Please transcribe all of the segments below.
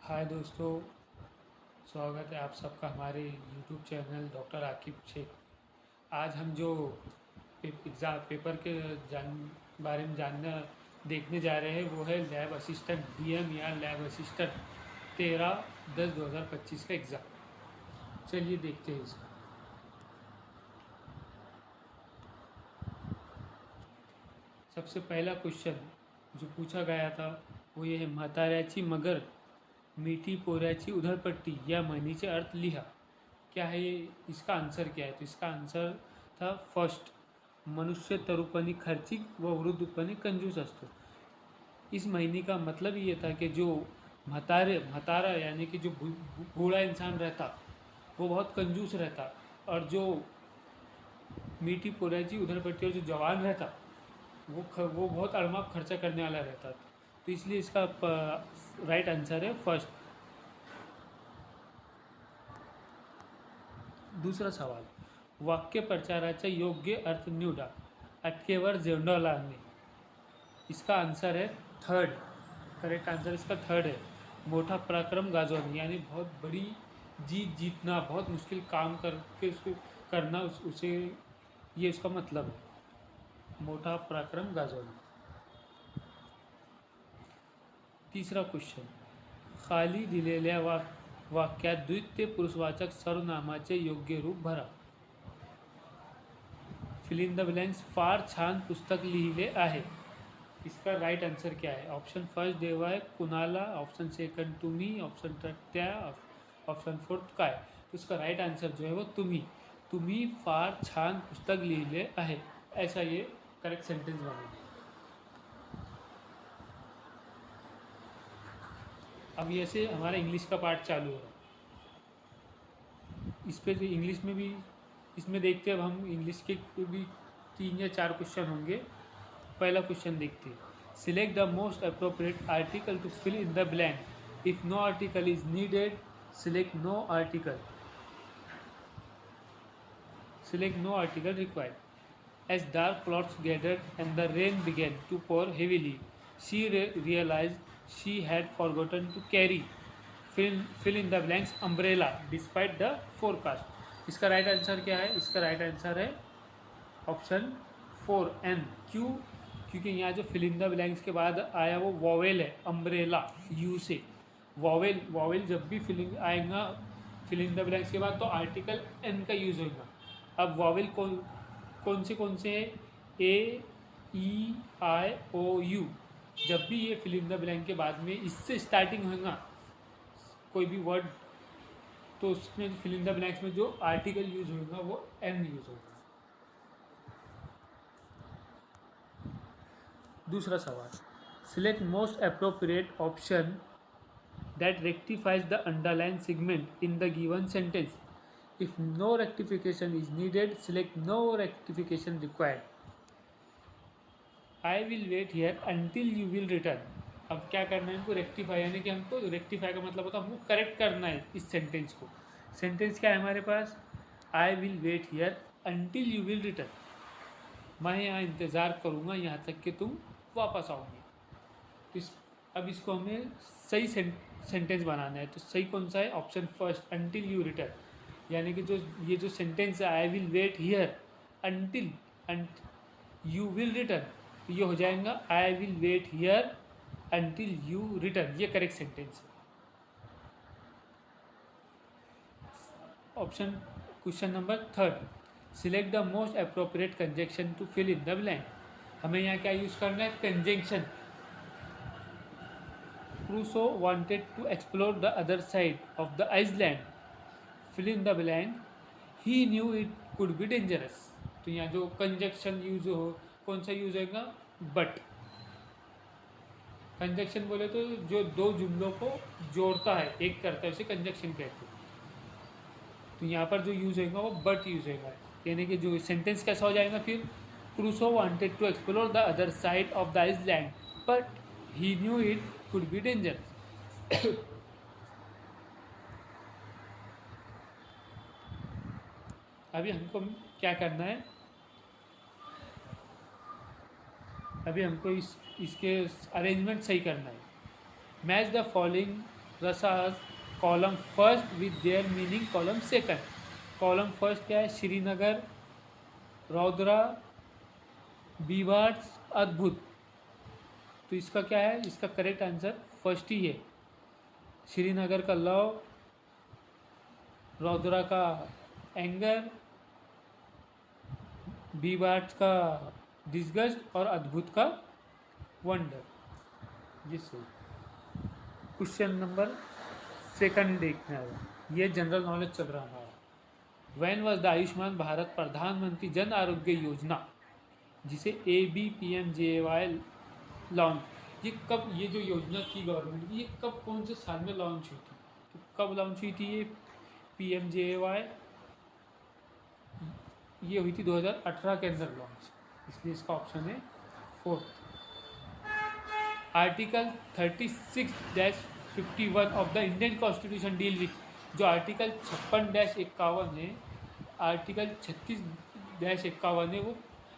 हाय दोस्तों, स्वागत है आप सबका हमारे YouTube channel doctor Aqib Shaikh. आज हम जो एग्ज़ाम पेपर के बारे में जानना देखने जा रहे हैं वो है लैब असिस्टेंट डीएम या लैब असिस्टेंट 13/10/2025 का एग्ज़ाम। चलिए देखते हैं इसका। सबसे पहला क्वेश्चन जो पूछा गया था वो ये है, म्हाताऱ्याची मगर मिठी पोऱ्याची उधळपट्टी या म्हणीचे अर्थ लिहा। क्या है ये, इसका आंसर क्या है? तो इसका आंसर था फर्स्ट, मनुष्य तरुपणी खर्चिक व वृद्धपणी कंजूस असतो। इस महीने का मतलब ये था कि जो म्हातारा यानी कि जो बूढ़ा इंसान रहता वो बहुत कंजूस रहता, और जो मीठी पोऱ्याची उधरपट्टी और जो जवान रहता वो बहुत अड़माक खर्चा करने वाला रहता था। तो इसलिए इसका राइट आंसर है फर्स्ट। दुसरा सवाल, वाक्य प्रचाराचा योग्य अर्थ निवडा, अटकेवर झेंडा आणणे। इसका आंसर है थर्ड, करेक्ट आंसर इसका थर्ड है, मोटा पराक्रम गाजवणे, यानी बहुत बड़ी जीत जीतना, बहुत मुश्किल काम करके उसको करना, उसे ये उसका मतलब है, मोटा पराक्रम गाजवणे। तीसरा क्वेश्चन, खाली दिलेल्या वाक्यात द्वितीय पुरुषवाचक सर्वनामाचे योग्य रूप भरा। फिल इन द ब्लँक्स फार छान पुस्तक लिहिले आहे। इसका राइट आंसर क्या है? ऑप्शन फर्स्ट देवा है कुणाला, ऑप्शन सेकंड तुम्ही, ऑप्शन थर्ड त्या, ऑप्शन फोर्थ काय। तो इसका राइट आंसर जो है वो तुम्ही फार छान पुस्तक लिहिले आहे, ऐसा ये करेक्ट सेंटेंस बनेगा। अब ये से हमारा इंग्लिश का पार्ट चालू हो रहा है। इस पे इंग्लिश में भी इसमें देखते हैं, अब हम इंग्लिश के भी 3 या 4 क्वेश्चन होंगे। पहला क्वेश्चन देखते हैं, select the most appropriate article to fill in the blank. If no article is needed, select no article. Select no article required. As dark clouds gathered and the rain began to pour heavily, she realized she had forgotten to carry fill in the blanks umbrella despite the forecast। इसका right answer क्या है? इसका right answer है option 4 N. क्यों? क्योंकि यहाँ जो fill in the blanks के बाद आया वो वॉवेल है, अम्ब्रेला यू से। वॉवेल जब भी फिलिंग आएगा फिल इन द ब्लैंक्स के बाद तो आर्टिकल एन का यूज़ होगा। अब वॉवेल कौन से हैं? ए, ई, आई, ओ, यू। जब भी ये फिल इन द ब्लैंक के बाद में इससे स्टार्टिंग होगा कोई भी वर्ड, तो उसमें फिल इन द ब्लैंक्स में जो आर्टिकल यूज होगा वो एन यूज होगा। दूसरा सवाल, select most appropriate option that rectifies the underline segment in the given sentence. If no rectification is needed, select no rectification required. I will wait here until you will return। अब क्या करना है इनको? Rectify, यानी कि हमको rectify का मतलब होता है हमको करेक्ट करना है इस सेंटेंस को। सेंटेंस क्या है हमारे पास? I will wait here until you will return. मैं यहाँ इंतज़ार करूँगा यहाँ तक कि तुम वापस आओगे। तो अब इसको हमें सही सेंटेंस बनाना है। तो सही कौन सा है? Option first, until you return. यानी कि ये जो सेंटेंस है, I will wait here until you will return, तो ये हो जाएगा I will wait here until you return. ये करेक्ट सेंटेंस है। Option question number third, select the most appropriate conjunction to fill in the blank. हमें यहाँ क्या use करना है? Conjunction. Crusoe wanted to explore the other side of the island, fill in the blank, he knew it could be dangerous. तो यहाँ जो conjunction use हो, कौन सा यूज होगा? बट। कंजक्शन बोले तो जो दो जुमलों को जोड़ता है, एक करता है, उसे कंजक्शन कहते हैं। तो यहाँ पर जो यूज होगा वो बट यूज होगा, यानी कि जो सेंटेंस कैसा हो जाएगा फिर? Crusoe wanted to explore the other side of the island but he knew it could be dangerous. अभी हमको क्या करना है? अभी हमको इसके अरेंजमेंट सही करना है। Match the following rasas column first with their meaning column second. Column first क्या है? श्रीनगर, रौद्रा, बीभाट्स, अद्भुत। तो इसका क्या है? इसका करेक्ट आंसर फर्स्ट ही है। श्रीनगर का लव, रौद्रा का एंगर, बीभाट्स का डिस्गस्ट और अद्भुत का वंडर। ये सो क्वेश्चन नंबर सेकंड देखना है, ये जनरल नॉलेज चल रहा हमारा। When was the Ayushman Bharat प्रधानमंत्री जन आरोग्य योजना, जिसे ABPMJY लॉन्च, ये कब, ये जो योजना थी गवर्नमेंट की, ये कब कौन से साल में लॉन्च हुई थी? तो कब लॉन्च हुई थी ये PMJY? ये हुई थी 2018 के अंदर लॉन्च, इसलिए इसका ऑप्शन है fourth. Article 36-51 of the Indian constitution deal with, जो आर्टिकल 56-51 है, आर्टिकल 36-51 है, वो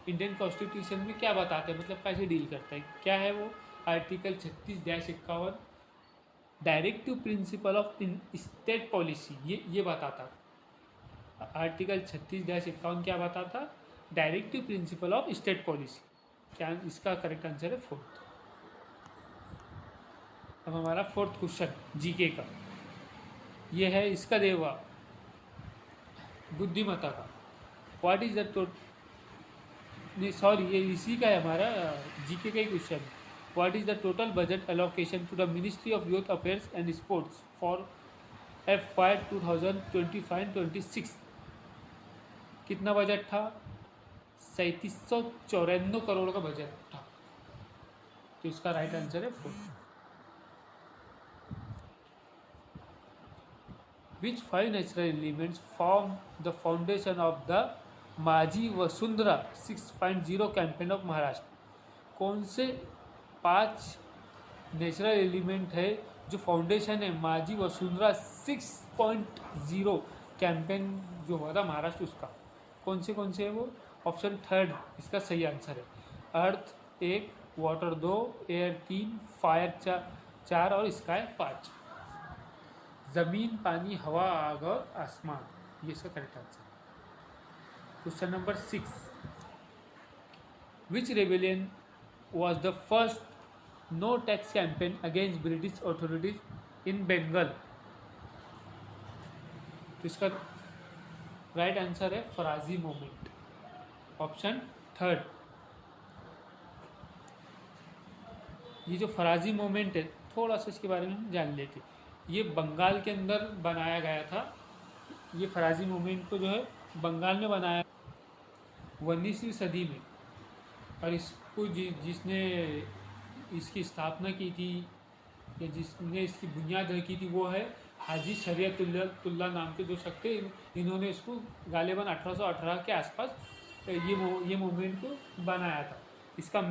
इंडियन कॉन्स्टिट्यूशन में क्या बताते हैं, मतलब कैसे डील करता है, क्या है वो article 36-51? Directive principle of state policy, ये बताता। आर्टिकल 36-51 क्या बताता? Directive principle of state policy. क्या इसका करेक्ट आंसर है फोर्थ। अब हमारा फोर्थ क्वेश्चन जीके का, ये है इसका देवा बुद्धिमत्ता का। व्हाट इज द सॉरी ये इसी का है हमारा जीके का ही क्वेश्चन है। What is the total budget allocation to the Ministry of Youth Affairs and Sports for FY 2025-26? कितना बजट था? 3794 करोड़ का बजट था। तो इसका राइट आंसर है fourth. Which 5 natural elements form the foundation of the माझी वसुंधरा 6.0 कैंपेन ऑफ महाराष्ट्र? कौन से 5 नेचुरल एलिमेंट है जो फाउंडेशन है माझी वसुंधरा 6.0 कैंपेन जो हुआ था महाराष्ट्र, उसका कौन से है वो? ऑप्शन थर्ड इसका सही आंसर है। अर्थ 1, वाटर 2, एयर 3, फायर 4 और स्काई 5। जमीन, पानी, हवा, आग और आसमान, ये इसका correct answer. Question number 6, which rebellion was the first no tax campaign against British authorities in Bengal? तो इसका राइट आंसर है फराजी मूवमेंट, ऑप्शन थर्ड। ये जो फराजी मूवमेंट है, थोड़ा सा इसके बारे में हम जान लेते। ये बंगाल के अंदर बनाया गया था। ये फराजी मूवमेंट को जो है बंगाल में बनाया 19वीं सदी में, और इसको जिसने इसकी स्थापना की थी या जिसने इसकी बुनियाद रखी थी वो है हाजी शरीयतुल्लाह नाम के जो शख्स थे। इन्होंने इसको गालिबन 1818 के आसपास ये मूवमेंट को बनाया था। इसका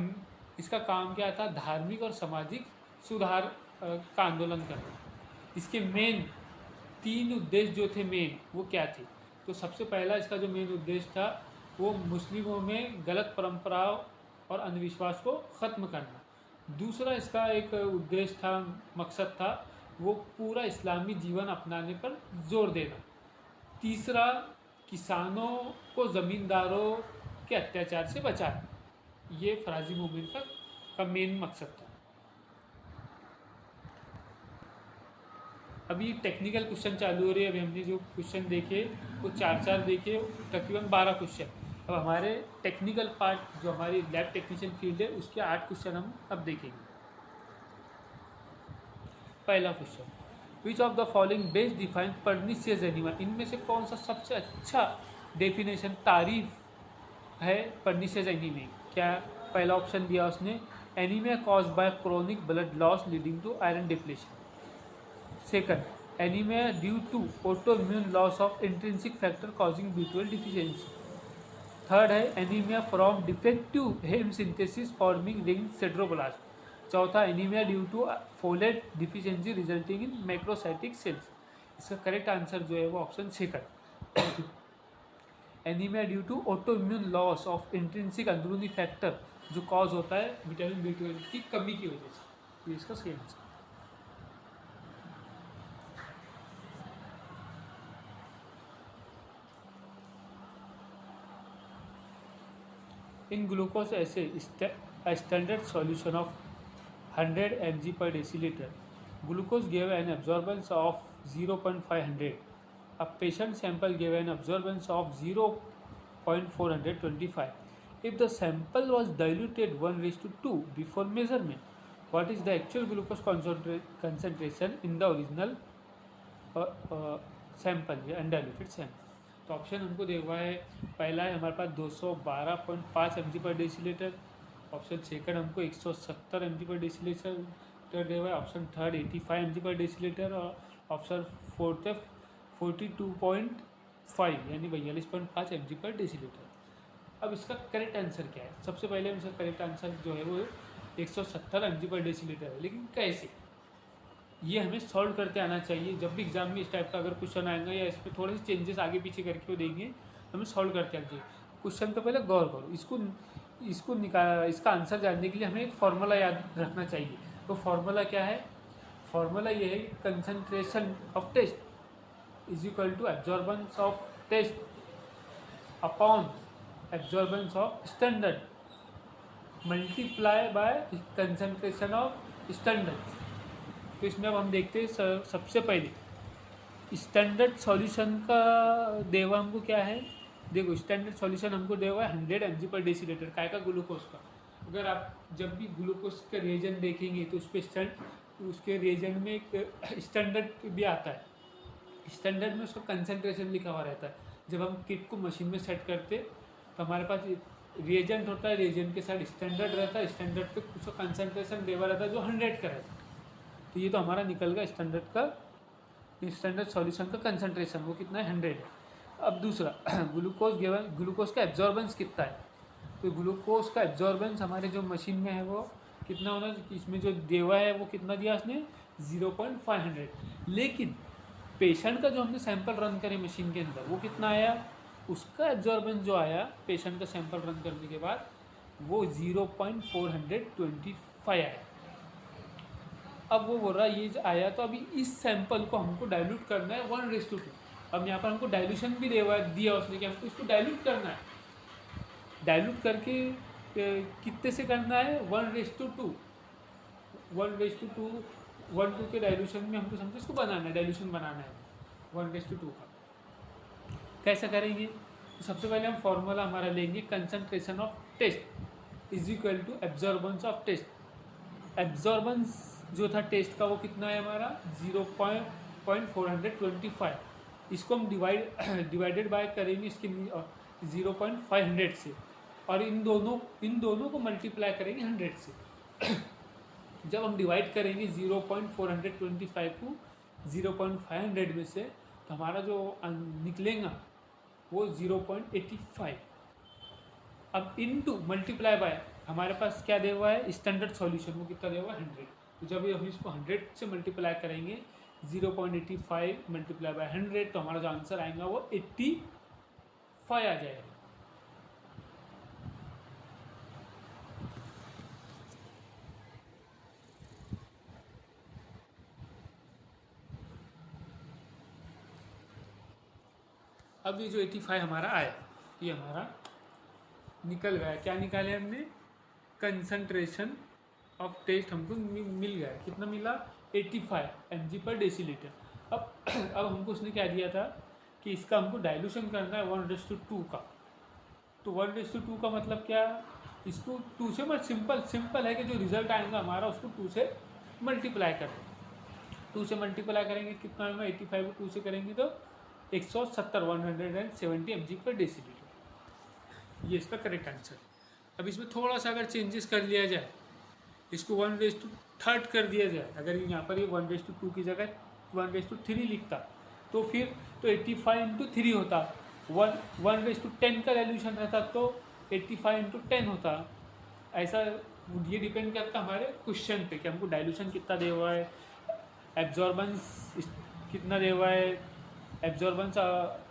काम क्या था? धार्मिक और सामाजिक सुधार का आंदोलन करना। इसके मेन 3 उद्देश्य जो थे मेन, वो क्या थे? तो सबसे पहला इसका जो मेन उद्देश्य था वो मुस्लिमों में गलत परंपराओं और अंधविश्वास को ख़त्म करना। दूसरा इसका एक उद्देश्य था, मकसद था, वो पूरा इस्लामी जीवन अपनाने पर जोर देना। तीसरा, किसानों को ज़मींदारों के अत्याचार से बचाना। ये फराजी मूवमेंट का मेन मकसद था। अभी टेक्निकल क्वेश्चन चालू हो रही है। अभी हमने जो क्वेश्चन देखे वो 4 देखे, तकरीबन 12 क्वेश्चन। अब हमारे टेक्निकल पार्ट जो हमारी लैब टेक्नीशियन फील्ड है उसके 8 क्वेश्चन हम अब देखेंगे। पहला question, which of the following best define pernicious animal? इनमें से कौन सा सबसे अच्छा डेफिनेशन तारीफ है पर्निशियस एनीमिया? क्या पहला ऑप्शन दिया उसने, anaemia caused by chronic blood loss leading to iron depletion. Second, anaemia due to autoimmune loss of intrinsic factor causing B12 deficiency. Third है anaemia from defective haem synthesis forming ring sideroblast. चौथा, anaemia due to folate deficiency resulting in macrocytic cells. इसका correct answer जो है वो option second, anaemia due to autoimmune loss of intrinsic अंदरूनी factor जो cause होता है vitamin B12 की कमी की वजह से। तो इसका सही answer. In glucose assay, a standard solution of 100 mg per deciliter, glucose gave an absorbance of 0.500. A patient sample gave an absorbance of 0.425. If the sample was diluted 1:2 before measurement, what is the actual glucose concentration in the original sample या undiluted sample? तो option हमको देखा हुआ है, पहला है हमारे पास 212.5 mg पर डेसीलीटर, ऑप्शन सेकंड हमको 170 mg पर डेसीलीटर दिया हुआ है, ऑप्शन थर्ड 85 mg पर डेसीलीटर और ऑप्शन फोर्थ 42.5 यानी 42.5 mg पर डेसीलीटर। अब इसका करेक्ट आंसर क्या है? सबसे पहले इसका करेक्ट आंसर जो है वो 170 mg पर डेसीलीटर है, लेकिन कैसे ये हमें सॉल्व करते आना चाहिए। जब भी एग्जाम में इस टाइप का अगर क्वेश्चन आएगा या इसमें थोड़े से चेंजेस आगे पीछे करके वो देंगे, हमें सॉल्व करते आना चाहिए। क्वेश्चन पे पहले गौर करो, इसको इसका आंसर जानने के लिए हमें एक फार्मूला याद रखना चाहिए। तो फार्मूला क्या है? फार्मूला ये है, concentration of test is equal to absorbance of test upon absorbance of standard multiply by concentration of standard. तो इसमें अब हम देखते हैं सबसे पहले स्टैंडर्ड सॉल्यूशन का देवा हमको क्या है। देखो स्टैंडर्ड सॉल्यूशन हमको देवा है 100 mg पर डेसीलीटर काय का ग्लूकोज का। अगर आप जब भी ग्लूकोज का रिएजेंट देखेंगे तो उस पर उसके रिएजेंट में एक स्टैंडर्ड भी आता है। स्टैंडर्ड में उसका कंसंट्रेशन लिखा हुआ रहता है। जब हम किट को मशीन में सेट करते तो हमारे पास रिएजेंट होता है, रिएजेंट के साथ स्टैंडर्ड रहता है, स्टैंडर्ड पे उसका कंसंट्रेशन देवा रहता है जो 100 का रहता है। तो ये तो हमारा निकल गया स्टैंडर्ड सॉल्यूशन का कंसंट्रेशन, वो कितना है 100 है। अब दूसरा ग्लूकोज का एब्जॉर्बेंस कितना है। तो ग्लूकोज का एब्जॉर्बेंस हमारे जो मशीन में है वो कितना होना, इसमें जो देवा है वो कितना दिया उसने 0.500। लेकिन पेशेंट का जो हमने सैंपल रन करे मशीन के अंदर वो कितना आया, उसका एब्जॉर्बेंस जो आया पेशेंट का सैंपल रन करने के बाद वो 0.425 आया। अब वो बोल रहा है ये आया, तो अभी इस सैंपल को हमको डाइल्यूट करना है 1:2। अब यहाँ पर हमको डाइल्यूशन भी दिया उसने कि हमको इसको डाइल्यूट करना है। डाइल्यूट करके कितने से करना है 1:2। 1:2 के डाइल्यूशन में हमको समझो इसको बनाना है, डाइल्यूशन बनाना है 1:2 का। कैसा करेंगे? तो सबसे पहले हम फॉर्मूला हमारा लेंगे, concentration of test is equal to absorbance of test. Absorbance जो था टेस्ट का वो कितना है हमारा 0.425। इसको हम डिवाइडेड बाय करेंगे इसके 0.500 से, और इन दोनों को मल्टीप्लाई करेंगे 100 से। जब हम डिवाइड करेंगे 0.425 को 0.500 में से, तो हमारा जो निकलेगा वो 0.85। अब इनटू मल्टीप्लाई बाय हमारे पास क्या दिया हुआ है स्टैंडर्ड सॉल्यूशन, वो कितना दिया हुआ है 100। तो जब हम इसको 100 से मल्टीप्लाई करेंगे 0.85 मल्टीप्लाई बाय 100, तो हमारा जो आंसर आएगा वो 85 आ जाएगा। अब ये जो 85 हमारा आया, ये हमारा निकल गया। क्या निकाले हमने? कंसंट्रेशन ऑफ टेस्ट हमको मिल गया। कितना मिला? 85 mg पर डेसीलीटर। अब हमको उसने क्या दिया था कि इसका हमको डाइल्यूशन करना है 1:2 का। तो 1:2 का मतलब क्या? इसको 2 से मत सिंपल है कि जो रिजल्ट आएगा हमारा उसको 2 से मल्टीप्लाई कर दें। 2 से मल्टीप्लाई करेंगे कितना होगा? 85 को 2 से करेंगे तो 170 mg पर डेसीलीटर। ये इसका करेक्ट आंसर। अब इसमें थोड़ा सा अगर चेंजेस कर लिया जाए, इसको 1:3 कर दिया जाए, अगर यहाँ पर ये 1:2 की जगह 1:3 लिखता तो फिर तो 85 × 3 होता। 1:10 का रेल्यूशन रहता तो 85 × 10 होता। ऐसा ये डिपेंड करता हमारे क्वेश्चन पे कि हमको डाइल्यूशन कितना दिया हुआ है, एब्जॉर्बेंस कितना दिया हुआ है, एब्जॉर्बेंस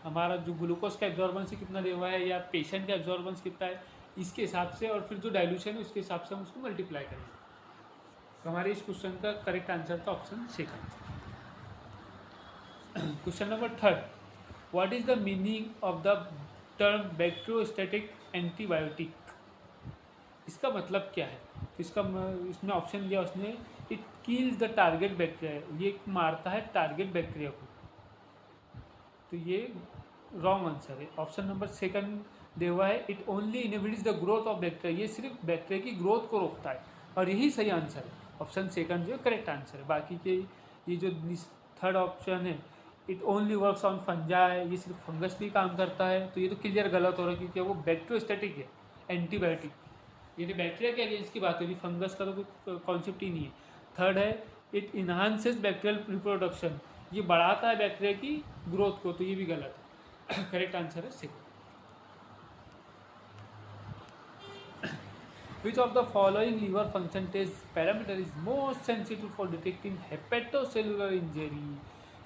हमारा जो ग्लूकोज का एब्जॉर्बेंस है कितना दिया हुआ है, या पेशेंट का एब्जॉर्बेंस कितना है, इसके हिसाब से और फिर जो डाइल्यूशन है उसके हिसाब से हम उसको मल्टीप्लाई करेंगे। तो हमारे इस क्वेश्चन का करेक्ट आंसर था option second. Question number 3, what is the meaning of the term bacteriostatic antibiotic? इसका मतलब क्या है? तो इसमें ऑप्शन दिया उसने, it kills the target bacteria, ये मारता है टारगेट बैक्टीरिया को। तो ये रॉन्ग आंसर है। ऑप्शन नंबर सेकंड दिया हुआ है, it only inhibits the growth of bacteria, ये सिर्फ बैक्टीरिया की ग्रोथ को रोकता है, और यही सही आंसर है। ऑप्शन सेकंड जो करेक्ट आंसर है। बाकी के ये जो थर्ड ऑप्शन है, it only works on fungi, ये सिर्फ फंगस भी काम करता है, तो ये तो क्लियर गलत हो रहा है, क्योंकि वो बैक्टीरियोस्टैटिक है, एंटीबायोटिक। ये तो बैक्टीरिया के अगेंस्ट की बात हो रही, फंगस का तो कोई कॉन्सेप्ट ही नहीं है। थर्ड है, इट इन्हांसेस बैक्टीरियल रिप्रोडक्शन, ये बढ़ाता है बैक्टीरिया की ग्रोथ को, तो ये भी गलत है। करेक्ट आंसर है second. Which of the following liver function test parameter is most sensitive for detecting hepatocellular injury?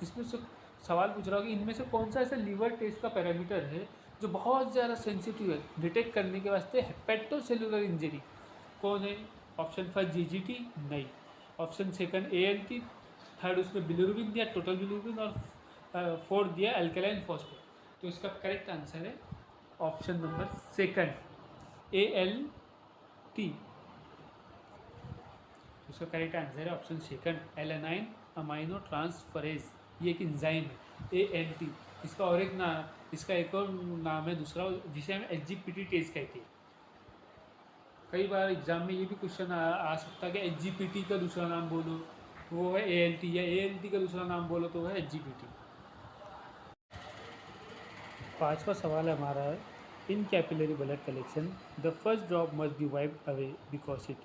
इसमें से सवाल पूछ रहा हूँ कि इनमें से कौन सा ऐसा लीवर टेस्ट का पैरामीटर है जो बहुत ज़्यादा सेंसिटिव है डिटेक्ट करने के वास्ते हेपेटोसेलुलर इंजरी? कौन है? ऑप्शन फर्स्ट जीजीटी, नहीं। ऑप्शन सेकंड एएलटी, थर्ड उसमें बिलिरुबिन दिया, टोटल बिलिरुबिन, और फोर्थ दिया अल्कलाइन फॉस्फेट। तो इसका करेक्ट आंसर है ऑप्शन नंबर सेकंड, ALT। तो इसका करेक्ट आंसर है option second, alanine amino transferase, ये एक इंजाइम है, ALT। इसका एक और नाम है दूसरा, जिसे हम HGPT टेस्ट कहते हैं। कई बार एग्जाम में ये भी क्वेश्चन आ सकता है कि HGPT का दूसरा नाम बोलो, वो है ALT, या ALT का दूसरा नाम बोलो तो वो है HGPT। पांचवा सवाल हमारा है, इन capillary blood collection the first drop must be wiped away because it,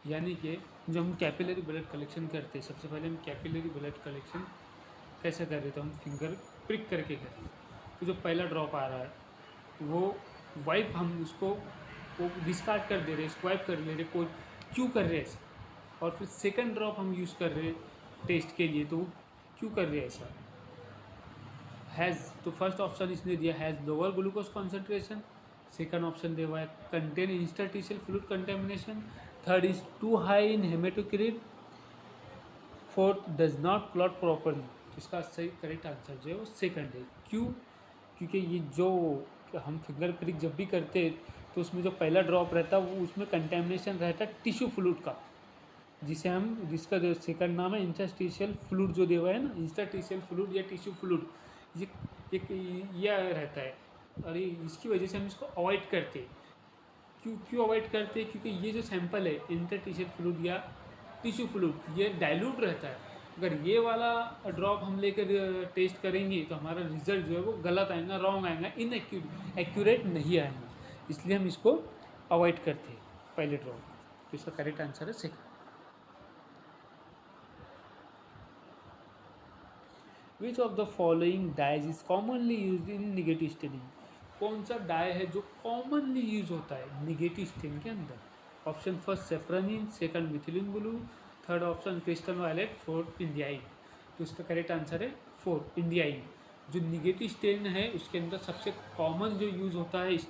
यानी कि जब हम कैपिलरी ब्लड कलेक्शन करते हैं, सबसे पहले हम कैपिलरी ब्लड कलेक्शन कैसे कर रहे, तो हम फिंगर प्रिक करके कर रहे हैं। तो जो पहला ड्रॉप आ रहा है वो वाइप, हम उसको वो डिस्कार्ड कर दे रहे हैं, स्क्वाइप कर ले रहे, को क्यों कर रहे हैं ऐसा? और फिर सेकंड ड्रॉप हम यूज़ कर रहे हैं टेस्ट के लिए, तो वो क्यों कर रहे हैं ऐसा? हैज़, तो फर्स्ट ऑप्शन इसने दिया has lower glucose concentration, second option दिया हुआ है contain interstitial fluid contamination, third is too high in haematocrit, fourth does not clot properly. इसका सही करेक्ट आंसर जो है वो सेकंड है। क्यों? क्योंकि ये जो हम फिंगर प्रिक जब भी करते हैं तो उसमें जो पहला ड्रॉप रहता है वो उसमें कंटेमिनेशन रहता है टिश्यू फ्लूइड का, जिसका जो सेकंड नाम है इंटरस्टिशियल फ्लूइड, जो दिया है ना, इंटरस्टिशियल फ्लूइड या टिश्यू फ्लूइड, ये एक यह रहता है, और इसकी वजह से हम इसको अवॉइड करते हैं। क्यों अवॉइड करते हैं? क्योंकि ये जो सैंपल है इंटरस्टिशियल फ्लूइड या टिश्यू फ्लूइड, ये डाइल्यूट रहता है। अगर ये वाला ड्रॉप हम लेकर टेस्ट करेंगे तो हमारा रिजल्ट जो है वो गलत आएगा, रॉन्ग आएगा, एक्यूरेट नहीं आएगा, इसलिए हम इसको अवॉइड करते हैं पहले ड्रॉप। तो इसका करेक्ट आंसर है second. Which of the following dyes is commonly use in negative staining? कौन सा डाई है जो कॉमनली यूज होता है निगेटिव स्टेन के अंदर? Option first safranin, second methylene blue, third option crystal violet, fourth India ink. तो इसका करेक्ट आंसर है फोर्थ, इंडियाइन। जो निगेटिव स्टेन है उसके अंदर सबसे कॉमन जो यूज होता है इस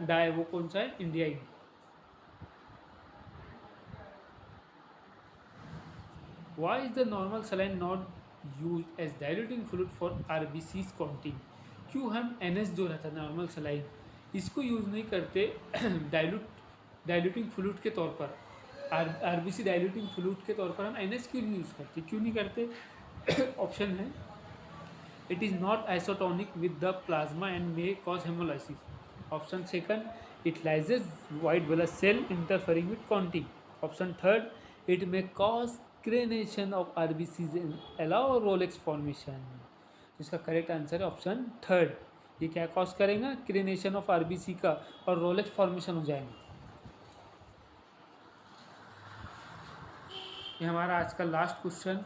डाई, वो कौन सा है? इंडियाइन। Why is the normal saline not used as diluting fluid for RBCs counting? क्यों हम NS जो रहता है नॉर्मल सलाइन, इसको यूज़ नहीं करते डाइल्यूटिंग फ्लूइड के तौर पर? RBC डाइल्यूटिंग फ्लूइड के तौर पर हम NS क्यों नहीं यूज़ करते, क्यों नहीं करते? ऑप्शन है, it is not isotonic with the plasma and may cause haemolysis. Option second, it lyses white blood cell interfering with counting. Option third, it may cause crenation of RBCs and allow rouleaux formation. इसका correct answer है option third. ये क्या cause करेगा? क्रेनेशन of RBC का, और Rolex formation हो जाएंगे। ये हमारा आज का last question,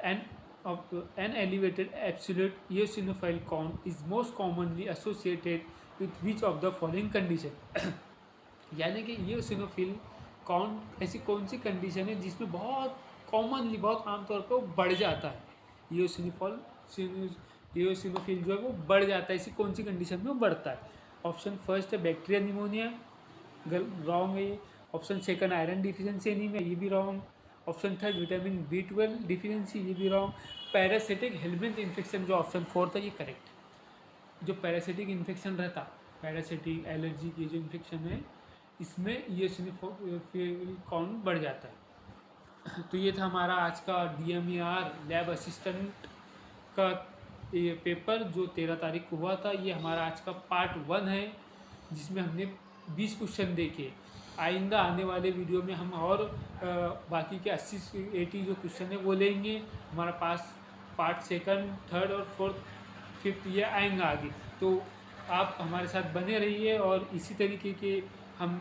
an elevated absolute eosinophil count is most commonly associated with which of the following condition? यानी कि eosinophil काउंट ऐसी कौन सी कंडीशन है जिसमें बहुत कॉमनली, बहुत आमतौर पर वो बढ़ जाता है? eosinophil जो है वो बढ़ जाता है, ऐसी कौन सी कंडीशन में वो बढ़ता है? ऑप्शन फर्स्ट है बैक्टीरिया निमोनिया, रॉन्ग है ये। Option second iron deficiency anaemia, ये भी wrong. Option third vitamin B12 deficiency, ये भी रॉन्ग। पैरासिटिक हेलमिंथ इन्फेक्शन जो ऑप्शन फोर्थ है ये करेक्ट। जो पैरासिटिक इन्फेक्शन रहता, पैरासिटिक एलर्जी की जो इन्फेक्शन है, इसमें eosinophil काउंट बढ़ जाता है। तो ये था हमारा आज का DMER लैब असिस्टेंट का ये पेपर जो 13 तारीख को हुआ था। ये हमारा आज का पार्ट 1 है, जिसमें हमने 20 क्वेश्चन देखे। आइंदा आने वाले वीडियो में हम और बाकी के 80 से 80 जो क्वेश्चन है वो लेंगे। हमारा पास पार्ट 2, 3 और 4, 5 ये आएंगे आगे। तो आप हमारे साथ बने रहिए और इसी तरीके के हम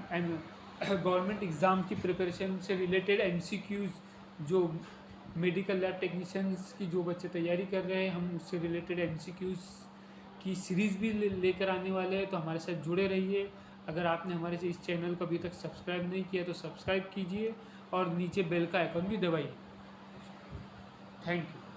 गवर्नमेंट एग्ज़ाम की प्रिपरेशन से रिलेटेड MCQs जो मेडिकल लैब टेक्नीशियंस की जो बच्चे तैयारी कर रहे हैं, हम उससे रिलेटेड MCQs की सीरीज़ भी लेकर आने वाले हैं। तो हमारे साथ जुड़े रहिए। अगर आपने हमारे इस चैनल को अभी तक सब्सक्राइब नहीं किया तो सब्सक्राइब कीजिए और नीचे बेल का आइकन भी दबाइए। Thank you.